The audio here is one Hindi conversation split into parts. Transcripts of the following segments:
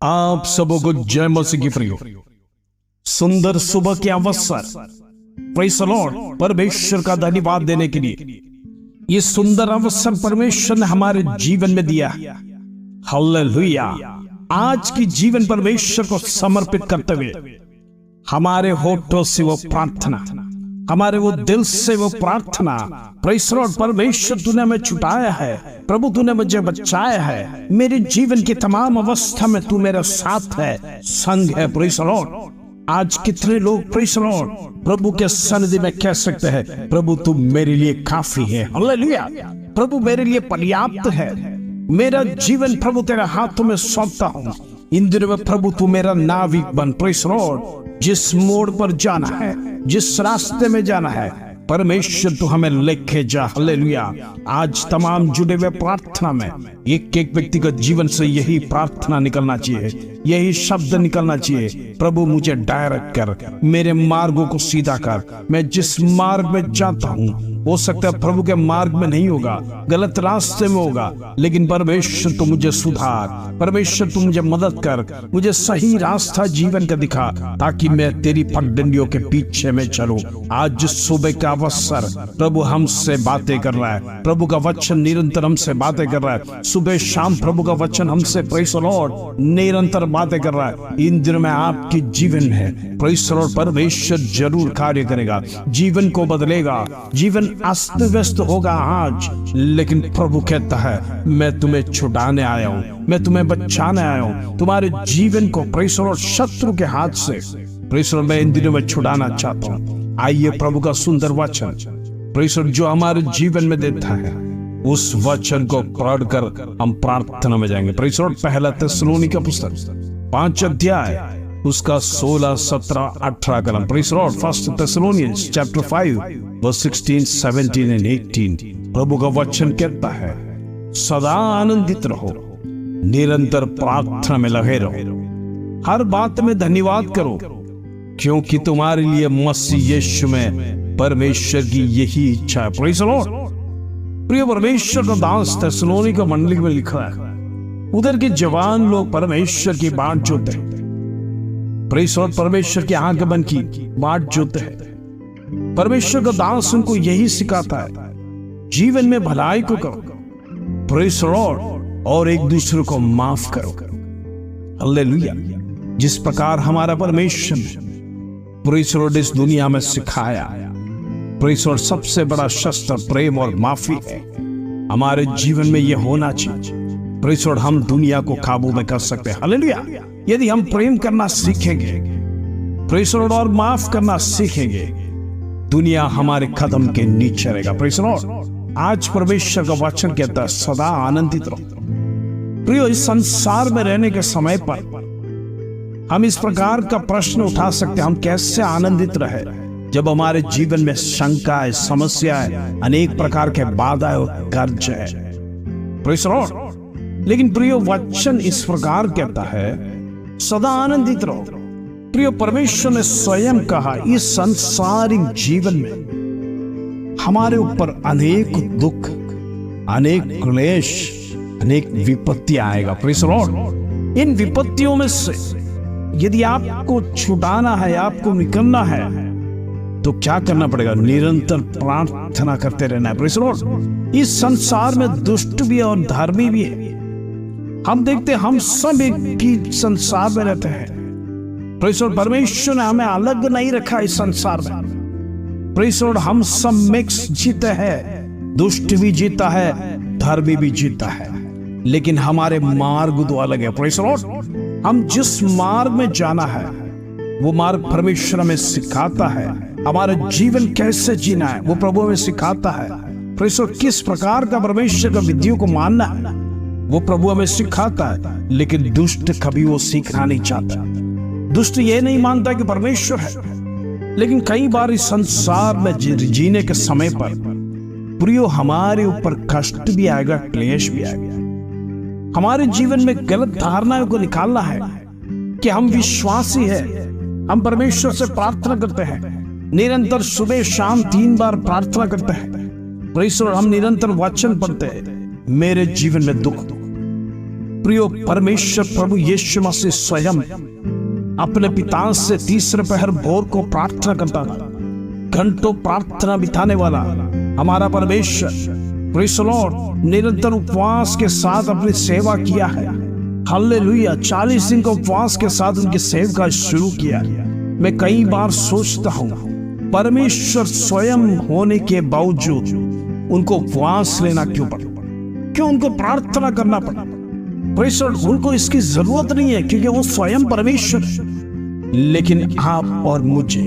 आप सबों को जय मसीह की प्रियो। सुंदर सुबह के अवसर प्रेज़ द लॉर्ड परमेश्वर का धन्यवाद देने के लिए ये सुंदर अवसर परमेश्वर ने हमारे जीवन में दिया। हालेलुया। आज की जीवन परमेश्वर को समर्पित करते हुए हमारे होठों से वो प्रार्थना, हमारे वो दिल से वो प्रार्थना, प्रेज़ द लॉर्ड परमेश्वर तूने हमें छुटाया है, प्रभु तूने मुझे बचाया है, मेरे जीवन की तमाम अवस्था में तू मेरा साथ है, संग है। Praise the Lord. आज कितने लोग प्रेज़ द लॉर्ड प्रभु के सन्निधि में कह सकते हैं, प्रभु तू मेरे लिए काफी है। हालेलुया। प्रभु मेरे लिए पर्याप्त है, मेरा जीवन प्रभु तेरे हाथों में सौंपता हूं। इन दिनों में प्रभु तू मेरा नाविक बन। Praise the Lord. जिस मोड़ पर जाना है, जिस रास्ते में जाना है, परमेश्वर तू हमें लेके जा। हालेलुया। आज तमाम जुड़े हुए प्रार्थना में एक एक व्यक्तिगत जीवन से यही प्रार्थना निकलना चाहिए, यही शब्द निकलना चाहिए, प्रभु मुझे डायरेक्ट कर, मेरे मार्गों को सीधा कर। मैं जिस मार्ग में जाता हूं, हो सकता है प्रभु के मार्ग में नहीं होगा, गलत रास्ते में होगा, लेकिन परमेश्वर तू मुझे सुधार, परमेश्वर तू मुझे मदद कर, मुझे सही रास्ता जीवन का दिखा, ताकि मैं तेरी पगडंडियों के पीछे में चलूं। आज सुबह का अवसर प्रभु हमसे बातें कर रहा है, प्रभु का वचन निरंतर हमसे बातें कर रहा है। सुबह शाम प्रभु का वचन हमसे प्रेज़ द लॉर्ड निरंतर बातें कर रहा है। इन दिनों में आपकी जीवन है, प्रेज़ द लॉर्ड परमेश्वर जरूर कार्य करेगा, जीवन को बदलेगा। जीवन अस्त व्यस्त होगा आज, लेकिन प्रभु कहता है मैं तुम्हें छुड़ाने आया हूं, मैं तुम्हें बचाने आया हूं, तुम्हारे जीवन को प्रेज़ द लॉर्ड शत्रु के हाथ से प्रेज़ द लॉर्ड मैं इन दिनों में छुड़ाना चाहता हूं। आइए प्रभु का सुंदर वचन प्रेज़ द लॉर्ड जो हमारे जीवन में देता है, उस वचन को पढ़कर हम प्रार्थना में जाएंगे। Praise the Lord. पहला थिस्सलुनी का पुस्तक 5 अध्याय उसका 16, 17, 18 कलम। Praise the Lord. First Thessalonians chapter 5 verse 16, 17 and 18। प्रभु का वचन कहता है, सदा आनंदित रहो, निरंतर प्रार्थना में लगे रहो, हर बात में धन्यवाद करो, क्योंकि तुम्हारे लिए मसीह यीशु में परमेश्वर की यही इच्छा है। Praise the Lord. प्रिय परमेश्वर का दास थिस्सलुनी का मंडली में लिखा है, उधर के जवान लोग परमेश्वर की बाट जोते हैं। Praise the Lord. परमेश्वर की आगमन की बाट जोते हैं। परमेश्वर का दास उनको यही सिखाता है, जीवन में भलाई को करो, प्रेज़ द लॉर्ड, और एक दूसरे को माफ करो। हालेलुया। जिस प्रकार हमारा परमेश्वर प्रेज़ द लॉर्ड इस दुनिया में सिखाया, प्रेज़ द लॉर्ड सबसे बड़ा शस्त्र प्रेम और माफी है। हमारे जीवन में यह होना चाहिए। Praise the Lord. हम दुनिया को काबू में कर सकते हैं। हालेलुया। यदि हम प्रेम करना सीखेंगे, प्रेज़ द लॉर्ड, और माफ करना सीखेंगे, दुनिया हमारे कदम के नीचे रहेगा। Praise the Lord. आज परमेश्वर का वचन कहता है, सदा आनंदित रहो। प्रियो, इस संसार में रहने के समय पर हम इस प्रकार का प्रश्न उठा सकते हैं, हम कैसे आनंदित रहे जब हमारे जीवन में शंका है, समस्या है, अनेक प्रकार के बाधा और गर्ज है। Praise the Lord. लेकिन प्रियो, वचन इस प्रकार कहता है, सदा आनंदित रहो। प्रियो, परमेश्वर ने स्वयं कहा, इस संसारिक जीवन में हमारे ऊपर अनेक दुख, अनेक क्लेश, अनेक विपत्ति आएगा। Praise the Lord. इन विपत्तियों में से यदि आपको छुड़ाना है, आपको निकलना है, तो क्या करना पड़ेगा? निरंतर प्रार्थना करते रहना है। Praise the Lord. इस संसार में दुष्ट भी है और धर्मी भी है। हम देखते हैं, हम सब एक ही संसार में रहते हैं। Praise the Lord. परमेश्वर ने हमें अलग नहीं रखा इस संसार में। Praise the Lord. हम सब मिक्स जीते हैं, दुष्ट भी जीता है, धर्मी भी जीता है, लेकिन हमारे मार्ग दो अलग है। Praise the Lord. हम जिस मार्ग में जाना है, वो मार्ग परमेश्वर हमें सिखाता है। हमारा जीवन कैसे जीना है, वो प्रभु हमें सिखाता है। Praise the Lord. किस प्रकार का परमेश्वर का विधियों को मानना है, वो प्रभु हमें सिखाता है। लेकिन दुष्ट कभी वो सीखना नहीं चाहता। दुष्ट ये नहीं मानता कि परमेश्वर है। लेकिन कई बार इस संसार में जीने के समय पर प्रियो, हमारे ऊपर कष्ट भी आएगा, क्लेश भी आएगा। हमारे जीवन में गलत धारणाओं को निकालना है कि हम विश्वासी हैं, हम परमेश्वर से प्रार्थना करते हैं, निरंतर सुबह शाम 3 बार प्रार्थना करते हैं। Praise the Lord. हम निरंतर वचन पढ़ते हैं। मेरे जीवन में दुख, प्रियो परमेश्वर प्रभु यीशु मसीह स्वयं अपने पिता से तीसरे पहर भोर को प्रार्थना करता था। घंटों प्रार्थना बिताने वाला हमारा परमेश्वर प्रेज़ द लॉर्ड निरंतर उपवास के साथ अपनी सेवा किया है। हालेलुया। 40 दिन का उपवास के साथ उनकी सेवा शुरू किया। मैं कई बार सोचता हूँ परमेश्वर स्वयं होने के बावजूद उनको उपवास लेना क्यों पड़ा, क्यों उनको प्रार्थना करना पड़ा। प्रेज़ द लॉर्ड उनको इसकी जरूरत नहीं है क्योंकि वो स्वयं परमेश्वर है। लेकिन आप और मुझे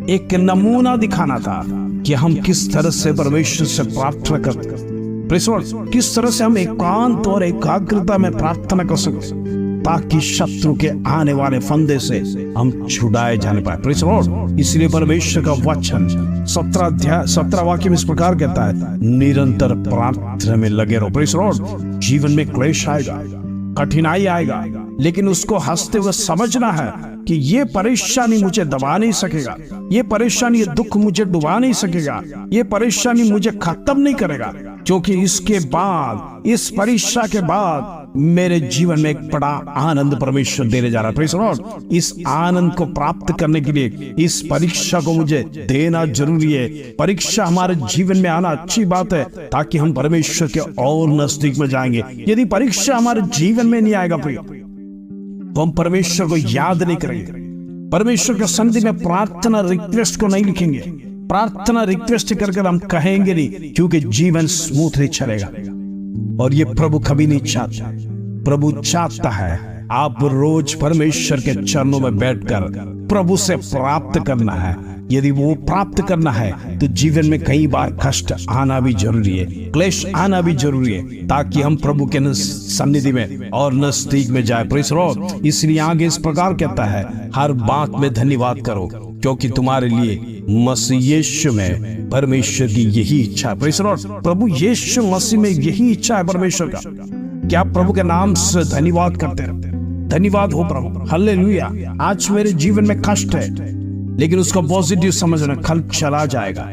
एक नमूना दिखाना था कि हम किस तरह से परमेश्वर से प्रार्थना करते हैं। प्रेज़ द लॉर्ड किस तरह से हम एकांत और एकाग्रता में प्रार्थना कर सकते ताकि शत्रु के आने वाले फंदे से हम छुड़ाए जाने पाए। प्रेज़ द लॉर्ड इसलिए परमेश्वर का वचन 17 वाक्य में इस प्रकार कहता है, निरंतर प्रार्थना में लगे रहो। प्रेज़ द लॉर्ड जीवन में क्लेश आएगा, कठिनाई आएगा, लेकिन उसको हंसते हुए समझना है कि ये परेशानी मुझे दबा नहीं सकेगा, ये परेशानी, ये दुख मुझे डुबा नहीं सकेगा, ये परेशानी मुझे खत्म नहीं करेगा, क्योंकि इसके बाद, इस परीक्षा के बाद मेरे जीवन में एक बड़ा आनंद परमेश्वर देने जा रहा है। प्रेज़ द लॉर्ड इस आनंद को प्राप्त करने के लिए इस परीक्षा को मुझे देना जरूरी है। परीक्षा हमारे जीवन में आना अच्छी बात है ताकि हम परमेश्वर के और नजदीक में जाएंगे। यदि परीक्षा हमारे जीवन में नहीं आएगा प्रिय, तो हम परमेश्वर को याद नहीं करेंगे, परमेश्वर के सन्निधि में प्रार्थना रिक्वेस्ट को नहीं लिखेंगे, प्रार्थना रिक्वेस्ट कर हम कहेंगे नहीं, क्योंकि जीवन स्मूथली चलेगा। और ये प्रभु कभी नहीं चाहता। प्रभु चाहता है आप रोज परमेश्वर के चरणों में बैठकर प्रभु से प्राप्त करना है। यदि वो प्राप्त करना है तो जीवन में कई बार कष्ट आना भी जरूरी है, क्लेश आना भी जरूरी है, ताकि हम प्रभु के सन्निधि में और नजदीक में जाए। प्रेज़ द लॉर्ड इसलिए आगे इस प्रकार कहता है, हर बात में धन्यवाद करो क्योंकि तुम्हारे लिए मसीह यीशु में परमेश्वर की यही इच्छा है। प्रेज़ द लॉर्ड प्रभु यीशु मसीह में यही इच्छा है परमेश्वर का कि आप प्रभु के नाम से धन्यवाद करते रहते हैं। धन्यवाद हो प्रभु, हालेलुया। आज मेरे जीवन में कष्ट है, लेकिन उसको पॉजिटिव समझना, कल चला जाएगा,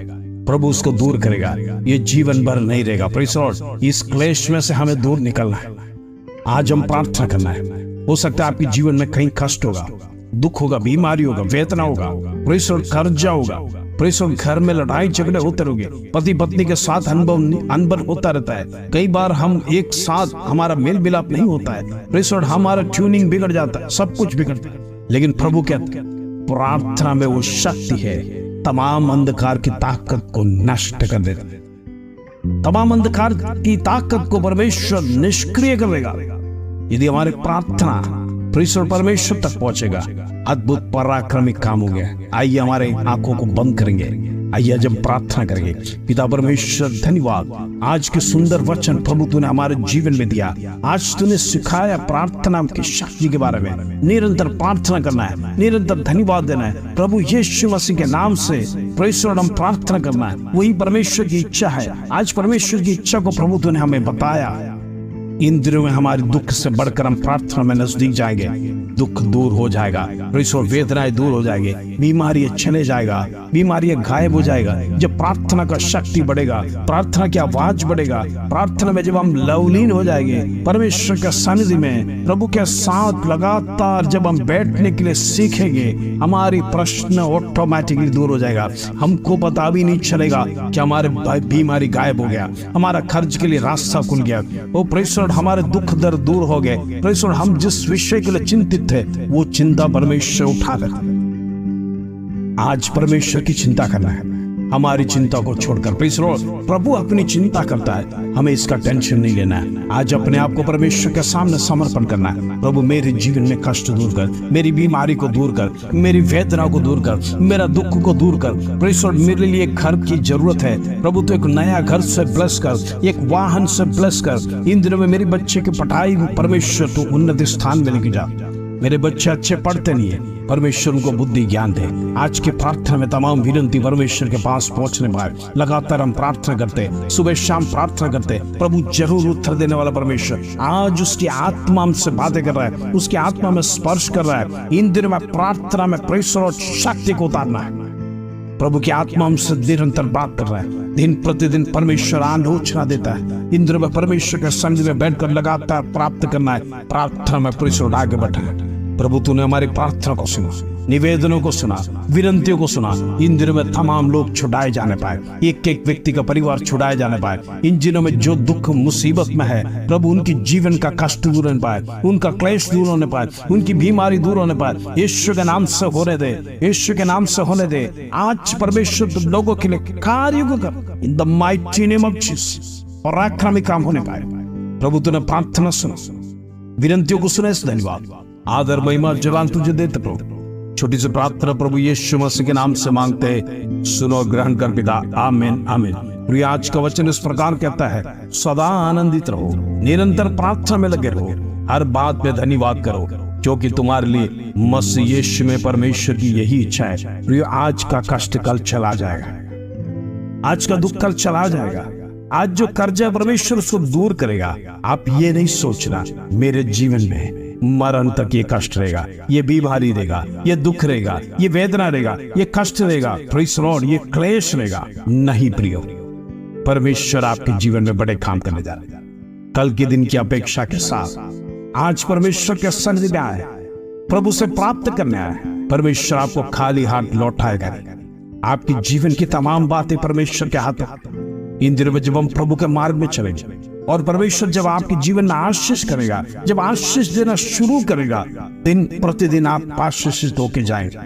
प्रभु उसको दूर करेगा, ये जीवन भर नहीं रहेगा। प्रेज़ द लॉर्ड इस क्लेश में से हमें दूर निकलना है। आज हम प्रार्थना करना है। हो सकता है आपके जीवन में कहीं कष्ट होगा, दुख होगा, बीमारी होगा, वेदना होगा, प्रेज़ द लॉर्ड कर्जा होगा, प्रेज़ द लॉर्ड घर में लड़ाई झगड़े होते रहेंगे, पति पत्नी के साथ अनबन होता रहता है, कई बार हम एक साथ हमारा मेल मिलाप नहीं होता है, प्रेज़ द लॉर्ड हमारा ट्यूनिंग बिगड़ जाता है, सब कुछ बिगड़ता है। लेकिन प्रभु कहते हैं प्रार्थना में वो शक्ति है तमाम अंधकार की ताकत को नष्ट कर देता। तमाम अंधकार की ताकत को परमेश्वर निष्क्रिय कर देगा यदि हमारी प्रार्थना परमेश्वर तक पहुंचेगा। अद्भुत पराक्रमी काम हो गया। आइए हमारे आंखों को बंद करेंगे, आइए जब प्रार्थना करेंगे। पिता परमेश्वर धन्यवाद, आज के सुंदर वचन प्रभु तूने हमारे जीवन में दिया। आज तूने सिखाया प्रार्थना की शक्ति के बारे में। निरंतर प्रार्थना करना है, निरंतर धन्यवाद देना है। प्रभु यीशु मसीह के नाम से परमेश्वर हम प्रार्थना करना है, वही परमेश्वर की इच्छा है। आज परमेश्वर की इच्छा को प्रभु तूने हमें बताया। इन दिनों में हमारे दुख से बढ़कर हम प्रार्थना में नजदीक जाएंगे, दुख दूर हो जाएगा, वेदनाएं दूर हो जाएंगे, बीमारी चले जाएगा, बीमारी गायब हो जाएगा। जब प्रार्थना का शक्ति बढ़ेगा, प्रार्थना की आवाज बढ़ेगा, प्रार्थना में जब हम लवलीन हो जाएंगे परमेश्वर के सानिध्य में, प्रभु के साथ लगातार जब हम बैठने के लिए सीखेंगे, हमारी प्रश्न ऑटोमेटिकली दूर हो जाएगा। हमको पता भी नहीं चलेगा कि हमारे बीमारी गायब हो गया, हमारा खर्च के लिए रास्ता खुल गया, वो परमेश्वर हमारे दुख दर्द दूर हो गए। परमेश्वर हम जिस विषय के लिए चिंतित थे वो चिंता परमेश्वर उठा ले। आज परमेश्वर की चिंता करना है, हमारी चिंता को छोड़कर। प्रभु अपनी चिंता करता है, हमें इसका टेंशन नहीं लेना है। आज अपने आप को परमेश्वर के सामने समर्पण करना है। प्रभु मेरे जीवन में कष्ट दूर कर, मेरी बीमारी को दूर कर, मेरी वेदना को दूर कर, मेरा दुख को दूर कर। परमेश्वर मेरे लिए एक घर की जरूरत है, प्रभु तो एक नया घर से ब्लेस कर, एक वाहन से ब्लेस कर। इन दिनों में मेरे बच्चे की पढ़ाई परमेश्वर तो उन्नत स्थान में लेके जा। मेरे बच्चे अच्छे पढ़ते नहीं है, परमेश्वर उनको बुद्धि ज्ञान दे। आज की प्रार्थना में तमाम विनती परमेश्वर के पास पहुंचने पाए। लगातार हम प्रार्थना करते, सुबह शाम प्रार्थना करते, प्रभु जरूर उत्तर देने वाला परमेश्वर आज उसकी आत्मा हमसे बातें कर रहा है, उसकी आत्मा में स्पर्श कर रहा है। इन दिनों में प्रार्थना में परमेश्वर और शक्ति को उतारना है। प्रभु की आत्मा हमसे निरंतर बात कर रहा है। दिन प्रतिदिन परमेश्वर आलोचना देता है। इन दिनों में परमेश्वर के सन्निधि में बैठकर लगातार प्राप्त करना है। प्रार्थना में परिश्रम आगे बढ़ा है। प्रभु तूने हमारी प्रार्थना को सुना, निवेदनों को सुना, विनंतियों को सुना। इन दिनों में तमाम लोग छुड़ाए जाने पाए, एक एक व्यक्ति का परिवार छुड़ाए जाने पाए। इन दिनों में जो दुख मुसीबत में है प्रभु, उनकी जीवन का कष्ट दूर होने पाए, उनका क्लेश दूर होने पाए, उनकी बीमारी दूर होने पाए। यीशु के नाम से होने दे, यीशु के नाम से होने दे। आज परमेश्वर तुम लोगों के लिए कार्य को कर, in the mighty name of Jesus, और आक्रामी काम होने पाए। प्रभु तूने प्रार्थना सुना, विनंतियों को सुने, धन्यवाद, आदर महिमा जलाल तुझे देते प्रभु। छोटी सी प्रार्थना प्रभु यीशु मसीह के नाम से मांगते, सुनो, ग्रहण कर पिता, आमीन आमीन। प्रिय, आज का वचन इस प्रकार कहता है, सदा आनंदित रहो, निरंतर प्रार्थना में लगे रहो, हर बात में धन्यवाद करो, क्योंकि तुम्हारे लिए मसीह यीशु में परमेश्वर की यही इच्छा है। प्रिय, आज का कष्ट कल चला जाएगा, आज का दुख कल चला जाएगा। आज जो कर्जा परमेश्वर उसको दूर करेगा। आप ये नहीं सोचना मेरे जीवन में मरण तक ये कष्ट रहेगा, ये बीमारी रहेगा, ये दुख रहेगा, ये वेदना रहेगा, ये कष्ट रहेगा, प्रेज़ द लॉर्ड, ये क्लेश रहेगा। नहीं प्रियो, परमेश्वर आपके जीवन में बड़े काम करने जा रहे हैं। कल के दिन की अपेक्षा के साथ आज परमेश्वर के सन्निधि में आए, प्रभु से प्राप्त करने आए। परमेश्वर आपको खाली हाथ लौटाएगा। आपकी जीवन की तमाम बातें परमेश्वर के हाथ में। इन दिनों में जब हम प्रभु के मार्ग में चलेंगे और परमेश्वर जब आपके जीवन में आशीष करेगा, जब आशीष देना शुरू करेगा, दिन प्रतिदिन आप आशीषित होके जाएंगे।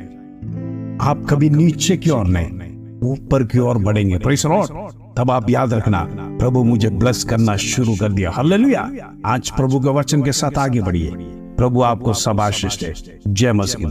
आप कभी नीचे की ओर नहीं, ऊपर की ओर बढ़ेंगे। Praise the Lord. तब आप याद रखना, प्रभु मुझे ब्लेस करना शुरू कर दिया। हालेलुया। आज प्रभु के वचन के साथ आगे बढ़िए। प्रभु आपको सब आशीष दे। जय मसीह।